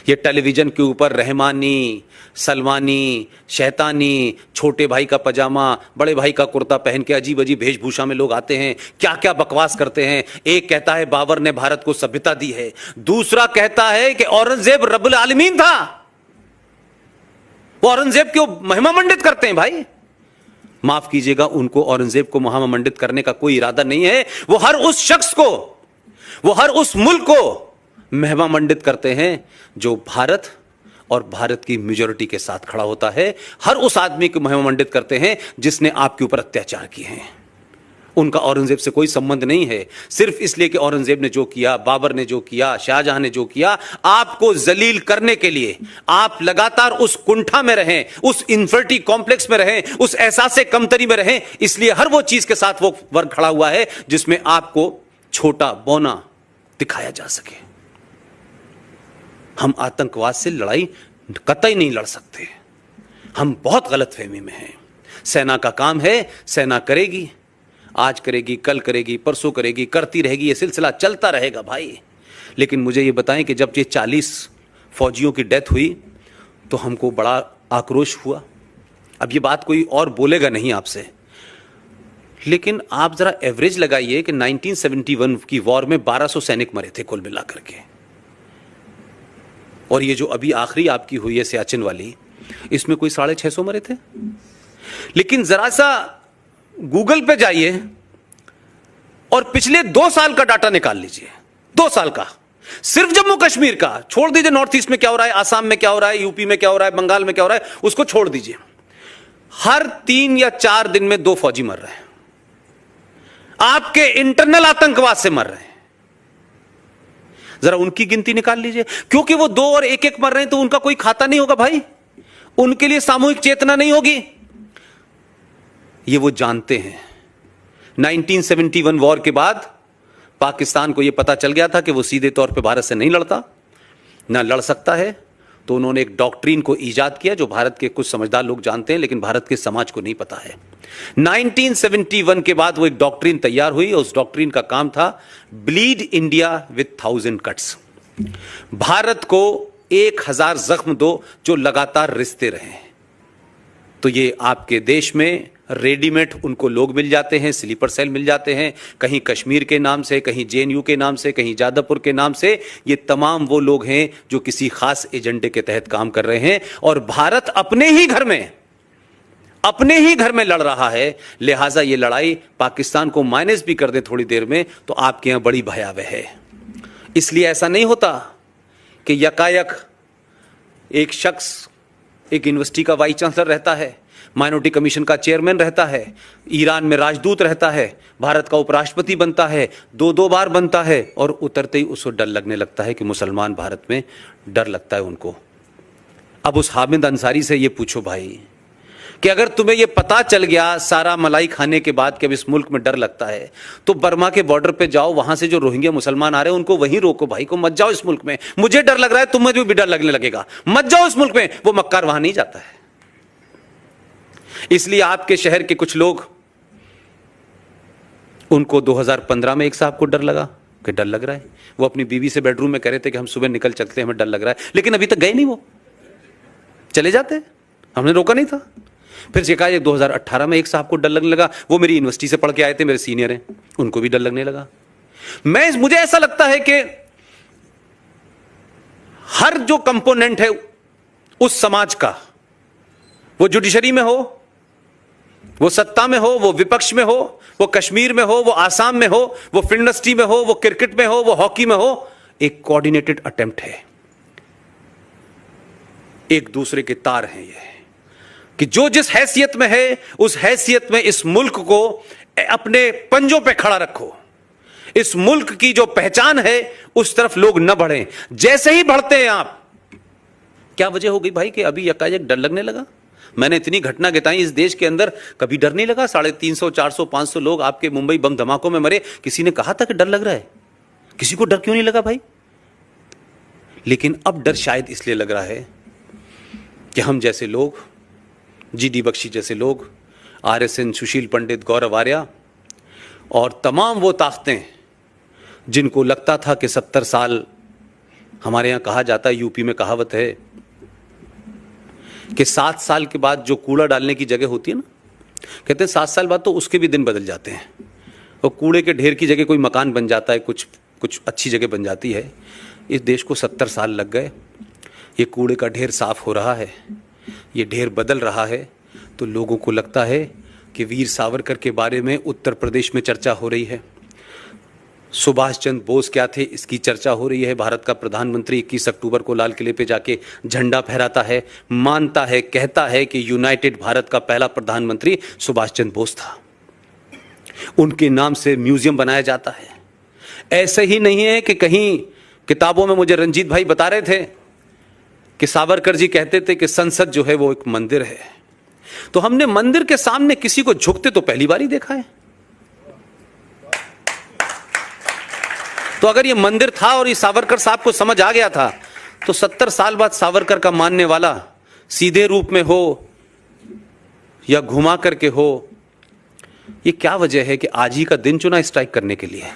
ये टेलीविजन के ऊपर रहमानी, सलमानी, शैतानी, छोटे भाई का पजामा, बड़े भाई का कुर्ता पहन के अजीब अजीब वेशभूषा में लोग आते हैं, क्या क्या बकवास करते हैं। एक कहता है बाबर ने भारत को सभ्यता दी है, दूसरा कहता है कि औरंगजेब रब्बुल आलमीन था। वो औरंगजेब को महिमा मंडित करते हैं भाई। माफ कीजिएगा, उनको औरंगजेब को महिमा मंडित करने का कोई इरादा नहीं है। वो हर उस शख्स को, वो हर उस मुल्क को महिमा मंडित करते हैं जो भारत और भारत की मेजॉरिटी के साथ खड़ा होता है। हर उस आदमी को महिमा मंडित करते हैं जिसने आपके ऊपर अत्याचार किए हैं। उनका औरंगजेब से कोई संबंध नहीं है। सिर्फ इसलिए कि औरंगजेब ने जो किया, बाबर ने जो किया, शाहजहां ने जो किया, आपको जलील करने के लिए आप लगातार उस कुंठा में रहें, उस इंफर्टी कॉम्प्लेक्स में रहें, उस एहसास कमतरी में रहें। इसलिए हर वो चीज के साथ वो वर्ग खड़ा हुआ है जिसमें आपको छोटा बौना दिखाया जा सके। हम आतंकवाद से लड़ाई कतई नहीं लड़ सकते। हम बहुत गलतफहमी में हैं। सेना का काम है, सेना करेगी, आज करेगी, कल करेगी, परसों करेगी, करती रहेगी, ये सिलसिला चलता रहेगा भाई। लेकिन मुझे ये बताएं कि जब ये 40 फौजियों की डेथ हुई तो हमको बड़ा आक्रोश हुआ। अब ये बात कोई और बोलेगा नहीं आपसे, लेकिन आप जरा एवरेज लगाइए कि 1971 की वॉर में 1200 सैनिक मरे थे कुल मिलाकर के, और ये जो अभी आखिरी आपकी हुई है सियाचिन वाली, इसमें कोई 650 मरे थे। लेकिन जरा सा गूगल पे जाइए और पिछले 2 साल का डाटा निकाल लीजिए, 2 साल का, सिर्फ जम्मू कश्मीर का, छोड़ दीजिए नॉर्थ ईस्ट में क्या हो रहा है, आसाम में क्या हो रहा है, यूपी में क्या हो रहा है, बंगाल में क्या हो रहा है, उसको छोड़ दीजिए। हर 3 या 4 दिन में 2 फौजी मर रहे हैं, आपके इंटरनल आतंकवाद से मर रहे हैं। जरा उनकी गिनती निकाल लीजिए, क्योंकि वो 2 और 1-1 मर रहे हैं तो उनका कोई खाता नहीं होगा भाई, उनके लिए सामूहिक चेतना नहीं होगी। ये वो जानते हैं। 1971 वॉर के बाद पाकिस्तान को यह पता चल गया था कि वो सीधे तौर पे भारत से नहीं लड़ता, ना लड़ सकता है, तो उन्होंने एक डॉक्ट्रिन को ईजाद किया जो भारत के कुछ समझदार लोग जानते हैं लेकिन भारत के समाज को नहीं पता है। 1971 के बाद वो एक डॉक्ट्रिन तैयार हुई और उस डॉक्ट्रिन का काम था bleed India with 1000 cuts. Bharat को 1000 जख्म दो जो लगातार रिश्ते रहे। तो ये आपके देश में रेडीमेड उनको लोग मिल जाते हैं, स्लीपर सेल मिल जाते हैं, कहीं कश्मीर के नाम से, कहीं जेएनयू के नाम से, कहीं जादवपुर के नाम से। ये तमाम वो लोग हैं जो किसी खास एजेंडे के तहत काम कर रहे हैं और भारत अपने ही घर में लड़ रहा है। लिहाजा ये लड़ाई पाकिस्तान को माइनस भी कर दे थोड़ी देर में तो आपके यहां बड़ी भयावह है। इसलिए ऐसा नहीं होता कि यकायक एक शख्स एक यूनिवर्सिटी का वाइस चांसलर रहता है, माइनॉरिटी कमीशन का चेयरमैन रहता है, ईरान में राजदूत रहता है, भारत का उपराष्ट्रपति बनता है, 2-2 बार बनता है और उतरते ही उसको डर लगने लगता है कि मुसलमान भारत में, डर लगता है उनको। अब उस हामिद अंसारी से ये पूछो भाई कि अगर तुम्हें ये पता चल गया सारा मलाई खाने के बाद कि अब इस मुल्क में डर लगता है तो बर्मा के बॉर्डर पे जाओ, वहां से जो रोहिंग्या मुसलमान आ रहे हैं उनको वहीं रोको भाई को, मत जाओ इस मुल्क में। मुझे डर लग रहा है, तुम्हें भी डर लगने लगेगा, मत जाओ इस मुल्क में। वो मक्कार वहां नहीं जाता है। इसलिए आपके शहर के कुछ लोग, उनको 2015 में एक साहब को डर लगा कि डर लग रहा है, वो अपनी बीवी से बेडरूम में कह रहे थे कि हम सुबह निकल चलते हैं, हमें डर लग रहा है, लेकिन अभी तक गए नहीं, वो चले जाते, हमने रोका नहीं था। फिर शिकायत 2018 में एक साहब को डर लगने लगा, वो मेरी यूनिवर्सिटी से पढ़ के आए थे, मेरे सीनियर हैं, उनको भी डर लगने लगा। मुझे ऐसा लगता है कि हर जो कंपोनेंट है उस समाज का, वो जुडिशरी में हो, वो सत्ता में हो, वो विपक्ष में हो, वो कश्मीर में हो, वो आसाम में हो, वो फिल्म इंडस्ट्री में हो, वो क्रिकेट में हो, वो हॉकी में हो, एक कोऑर्डिनेटेड अटेम्प्ट है, एक दूसरे के तार हैं ये, कि जो जिस हैसियत में है उस हैसियत में इस मुल्क को अपने पंजों पे खड़ा रखो। इस मुल्क की जो पहचान है उस तरफ लोग न बढ़ें। जैसे ही बढ़ते हैं आप, क्या वजह हो गई भाई कि अभी यकायक डर लगने लगा? मैंने इतनी घटना गिताई इस देश के अंदर, कभी डर नहीं लगा। 350, 400, 500 लोग आपके मुंबई बम धमाकों में मरे, किसी ने कहा था कि डर लग रहा है? किसी को डर क्यों नहीं लगा भाई? लेकिन अब डर शायद इसलिए लग रहा है कि हम जैसे लोग, जीडी बख्शी जैसे लोग, RSN, सुशील पंडित, गौरव आर्या और तमाम वो ताकतें जिनको लगता था कि 70 साल हमारे यहाँ कहा जाता है, यूपी में कहावत है कि 7 साल के बाद जो कूड़ा डालने की जगह होती है ना, कहते हैं 7 साल बाद तो उसके भी दिन बदल जाते हैं और कूड़े के ढेर की जगह कोई मकान बन जाता है, कुछ अच्छी जगह बन जाती है। इस देश को 70 साल लग गए। ये कूड़े का ढेर साफ हो रहा है, ये ढेर बदल रहा है, तो लोगों को लगता है कि वीर सावरकर के बारे में उत्तर प्रदेश में चर्चा हो रही है। सुभाष चंद्र बोस क्या थे, इसकी चर्चा हो रही है। भारत का प्रधानमंत्री 21 अक्टूबर को लाल किले पे जाके झंडा फहराता है, मानता है, कहता है कि यूनाइटेड भारत का पहला प्रधानमंत्री सुभाष चंद्र बोस था। उनके नाम से म्यूजियम बनाया जाता है। ऐसे ही नहीं है कि कहीं किताबों में मुझे रंजीत भाई बता रहे थे कि सावरकर जी कहते थे कि संसद जो है वो एक मंदिर है। तो हमने मंदिर के सामने किसी को झुकते तो पहली बार ही देखा है। तो अगर ये मंदिर था और ये सावरकर साहब को समझ आ गया था, तो 70 साल बाद सावरकर का मानने वाला सीधे रूप में हो या घुमा करके हो, ये क्या वजह है कि आज ही का दिन चुना स्ट्राइक करने के लिए?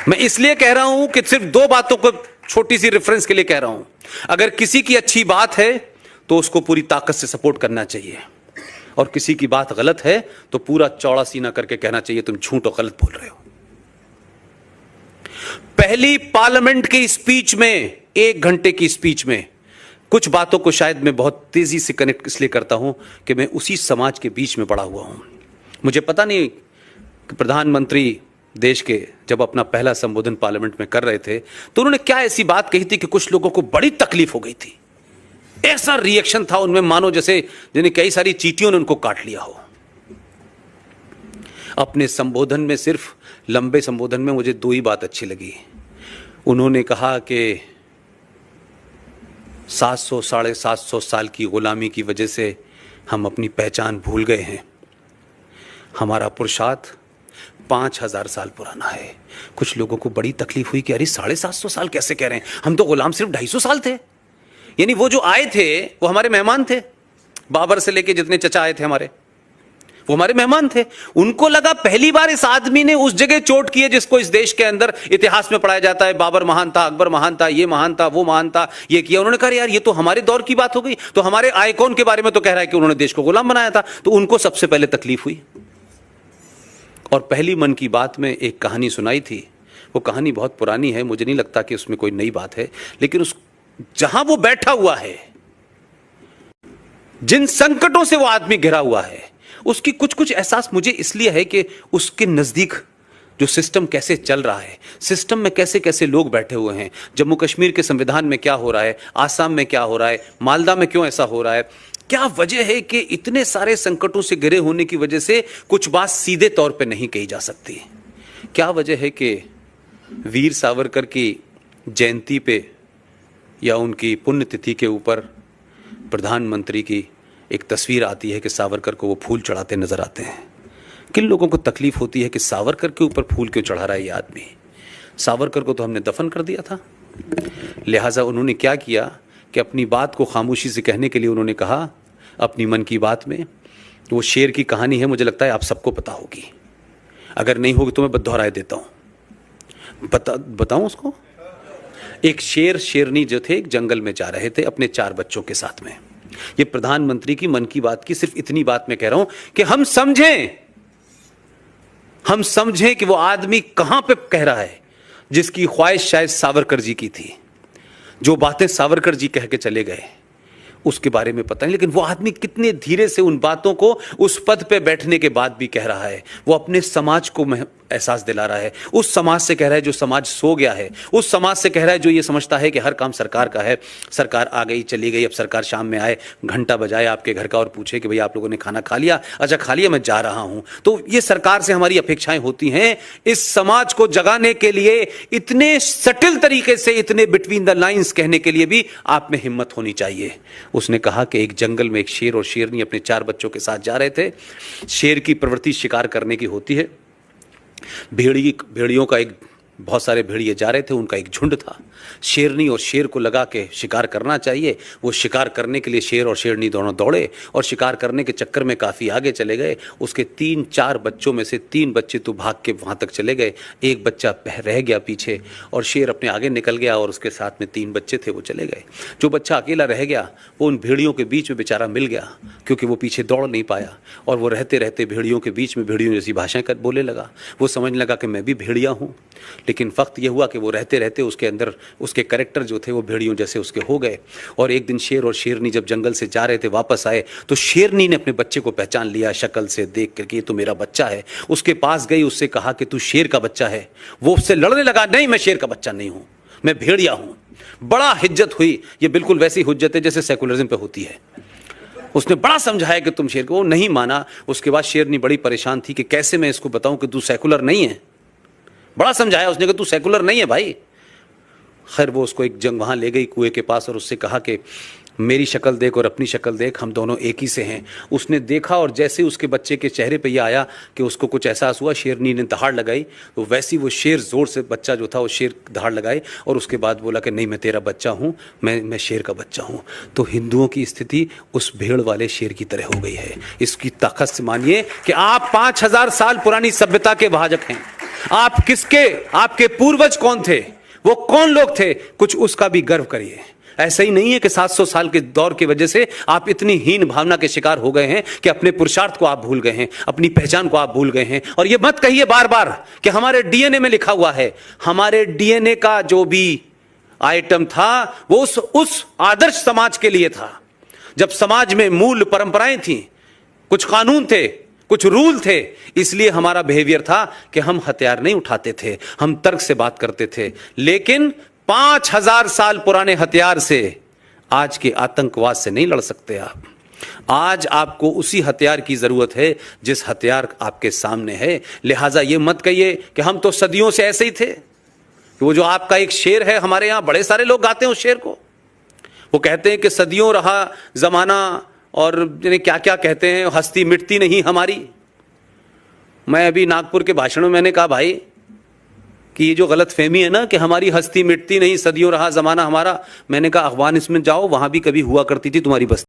मैं इसलिए कह रहा हूं कि सिर्फ 2 बातों को छोटी सी रेफरेंस के लिए कह रहा हूं। अगर किसी की अच्छी बात है तो उसको पूरी ताकत से सपोर्ट करना चाहिए, और किसी की बात गलत है तो पूरा चौड़ा सीना करके कहना चाहिए तुम झूठ और गलत बोल रहे हो। पहली पार्लियामेंट की स्पीच में, 1 घंटे की स्पीच में, कुछ बातों को शायद मैं बहुत तेजी से कनेक्ट इसलिए करता हूं कि मैं उसी समाज के बीच में बड़ा हुआ हूं। मुझे पता नहीं कि प्रधानमंत्री देश के जब अपना पहला संबोधन पार्लियामेंट में कर रहे थे तो उन्होंने क्या ऐसी बात कही थी कि कुछ लोगों को बड़ी तकलीफ हो गई थी। ऐसा रिएक्शन था उनमें मानो जैसे जिन्हें कई सारी चींटियों ने उनको काट लिया हो। अपने संबोधन में, सिर्फ लंबे संबोधन में, मुझे 2 ही बात अच्छी लगी। उन्होंने कहा कि 700 साढ़े 700 साल की गुलामी की वजह से हम अपनी पहचान भूल गए हैं। हमारा पुरुषार्थ 5000 साल पुराना है। कुछ लोगों को बड़ी तकलीफ हुई कि अरे 750 साल कैसे कह रहे हैं, हम तो गुलाम सिर्फ 250 साल थे। यानी वो जो आए थे वो हमारे मेहमान थे। बाबर से लेके जितने चचा आए थे हमारे, वो हमारे मेहमान थे। उनको लगा पहली बार इस आदमी ने उस जगह चोट की है जिसको इस देश के अंदर इतिहास में पढ़ाया जाता है। बाबर महान था, अकबर महान था, ये महान था, वो महान था, ये किया। उन्होंने कहा यार ये तो हमारे दौर की बात हो गई। तो हमारे आइकॉन के बारे में तो कह रहा है कि उन्होंने देश को गुलाम बनाया था। तो उनको सबसे पहले तकलीफ हुई। और पहली मन की बात में एक कहानी सुनाई थी। वो कहानी बहुत पुरानी है, मुझे नहीं लगता कि उसमें कोई नई बात है, लेकिन उस जहां वो बैठा हुआ है, जिन संकटों से वो आदमी घिरा हुआ है, उसकी कुछ एहसास मुझे इसलिए है कि उसके नजदीक जो सिस्टम कैसे चल रहा है, सिस्टम में कैसे कैसे लोग बैठे हुए हैं, जम्मू कश्मीर के संविधान में क्या हो रहा है, आसाम में क्या हो रहा है, मालदा में क्यों ऐसा हो रहा है, क्या वजह है कि इतने सारे संकटों से घिरे होने की वजह से कुछ बात सीधे तौर पे नहीं कही जा सकती। क्या वजह है कि वीर सावरकर की जयंती पे या उनकी पुण्यतिथि के ऊपर प्रधानमंत्री की एक तस्वीर आती है कि सावरकर को वो फूल चढ़ाते नजर आते हैं। किन लोगों को तकलीफ होती है कि सावरकर के ऊपर फूल क्यों चढ़ा रहा है ये आदमी? सावरकर को तो हमने दफन कर दिया था। लिहाजा उन्होंने क्या किया कि अपनी बात को खामोशी से कहने के लिए उन्होंने कहा अपनी मन की बात में, वो शेर की कहानी है, मुझे लगता है आप सबको पता होगी। अगर नहीं होगी तो मैं दोहराए देता हूं। बताऊं उसको? एक शेर शेरनी जो थे एक जंगल में जा रहे थे अपने 4 बच्चों के साथ में। ये प्रधानमंत्री की मन की बात की सिर्फ इतनी बात मैं कह रहा हूं कि हम समझें कि वो आदमी कहां पे कह रहा है, जिसकी ख्वाहिश शायद सावरकर जी की थी। जो बातें सावरकर जी कह के चले गए उसके बारे में पता नहीं, लेकिन वो आदमी कितने धीरे से उन बातों को उस पद पे बैठने के बाद भी कह रहा है। वो अपने समाज को एहसास दिला रहा है। उस समाज से कह रहा है जो समाज सो गया है, उस समाज से कह रहा है जो ये समझता है कि हर काम सरकार का है, सरकार आ गई चली गई, अब सरकार शाम में आए, घंटा बजाए आपके घर का और पूछे कि भाई आप लोगों ने खाना खा लिया? अच्छा खा लिया, मैं जा रहा हूं। तो ये सरकार से हमारी अपेक्षाएं होती हैं। इस समाज को जगाने के लिए इतने सटिल तरीके से, इतने बिटवीन द लाइंस कहने के लिए भी आप में हिम्मत होनी चाहिए। उसने कहा कि एक जंगल में एक शेर और शेरनी अपने 4 बच्चों के साथ जा रहे थे। शेर की प्रवृत्ति शिकार करने की होती है। भेड़ियों का एक बहुत सारे भेड़िए जा रहे थे, उनका एक झुंड था। शेरनी और शेर को लगा के शिकार करना चाहिए। वो शिकार करने के लिए शेर और शेरनी दोनों दौड़े और शिकार करने के चक्कर में काफ़ी आगे चले गए। उसके 3-4 बच्चों में से 3 बच्चे तो भाग के वहाँ तक चले गए, एक बच्चा रह गया पीछे और शेर अपने आगे निकल गया और उसके साथ में 3 बच्चे थे, वो चले गए। जो बच्चा अकेला रह गया वो उन भेड़ियों के बीच में बेचारा मिल गया, क्योंकि वो पीछे दौड़ नहीं पाया और वो रहते रहते भेड़ियों के बीच में भेड़ियों जैसी भाषाएं बोलने लगा। वो समझने लगा कि मैं भी भेड़िया हूँ। लेकिन वक्त ये हुआ कि वो रहते रहते उसके अंदर उसके कैरेक्टर जो थे वो भेड़ियों जैसे उसके हो गए। और एक दिन शेर और शेरनी जब जंगल से जा रहे थे, वापस आए, तो शेरनी ने अपने बच्चे को पहचान लिया शक्ल से, देख करके ये तो मेरा बच्चा है। उसके पास गई, उससे कहा कि तू शेर का बच्चा है। वो उससे लड़ने लगा, नहीं मैं शेर का बच्चा नहीं हूं, मैं भेड़िया हूं। बड़ा हिज्जत हुई। ये बिल्कुल वैसी हुज्जत है जैसे सेकुलरिज्म पे होती है। उसने बड़ा समझाया कि तुम शेर को, वो नहीं माना। उसके बाद शेरनी बड़ी परेशान थी कि कैसे मैं इसको बताऊं कि तू सेकुलर नहीं है। बड़ा समझाया उसने कि तू सेकुलर नहीं है भाई। खैर वो उसको एक जंग वहां ले गई कुएं के पास और उससे कहा कि मेरी शक्ल देख और अपनी शक्ल देख, हम दोनों एक ही से हैं। उसने देखा और जैसे उसके बच्चे के चेहरे पे ये आया कि उसको कुछ एहसास हुआ, शेरनी ने दहाड़ लगाई। तो वैसी वो शेर जोर से, बच्चा जो था वो शेर दहाड़ लगाए और उसके बाद बोला कि नहीं मैं तेरा बच्चा हूँ, मैं शेर का बच्चा हूँ। तो हिंदुओं की स्थिति उस भेड़ वाले शेर की तरह हो गई है। इसकी ताकत से मानिए कि आप 5000 साल पुरानी सभ्यता के भाजक हैं। आप किसके, आपके पूर्वज कौन थे, वो कौन लोग थे, कुछ उसका भी गर्व करिए। ऐसा ही नहीं है कि 700 साल के दौर की वजह से आप इतनी हीन भावना के शिकार हो गए हैं कि अपने पुरुषार्थ को आप भूल गए हैं, अपनी पहचान को आप भूल गए हैं। और ये मत कहिए बार बार कि हमारे डीएनए में लिखा हुआ है। हमारे डीएनए का जो भी आइटम था वो उस आदर्श समाज के लिए था, जब समाज में मूल परंपराएं थी, कुछ कानून थे, कुछ रूल थे। इसलिए हमारा बिहेवियर था कि हम हथियार नहीं उठाते थे, हम तर्क से बात करते थे। लेकिन 5000 साल पुराने हथियार से आज के आतंकवाद से नहीं लड़ सकते आप। आज आपको उसी हथियार की जरूरत है जिस हथियार आपके सामने है। लिहाजा ये मत कहिए कि हम तो सदियों से ऐसे ही थे। वो जो आपका एक शेर है, हमारे यहां बड़े सारे लोग गाते हैं उस शेर को। वो कहते हैं कि सदियों रहा जमाना, और क्या क्या कहते हैं, हस्ती मिटती नहीं हमारी। मैं अभी नागपुर के भाषण में मैंने कहा भाई कि ये जो गलत फहमी है ना कि हमारी हस्ती मिटती नहीं, सदियों रहा जमाना हमारा, मैंने कहा अफगानिस्तान में जाओ, वहां भी कभी हुआ करती थी तुम्हारी बस्ती।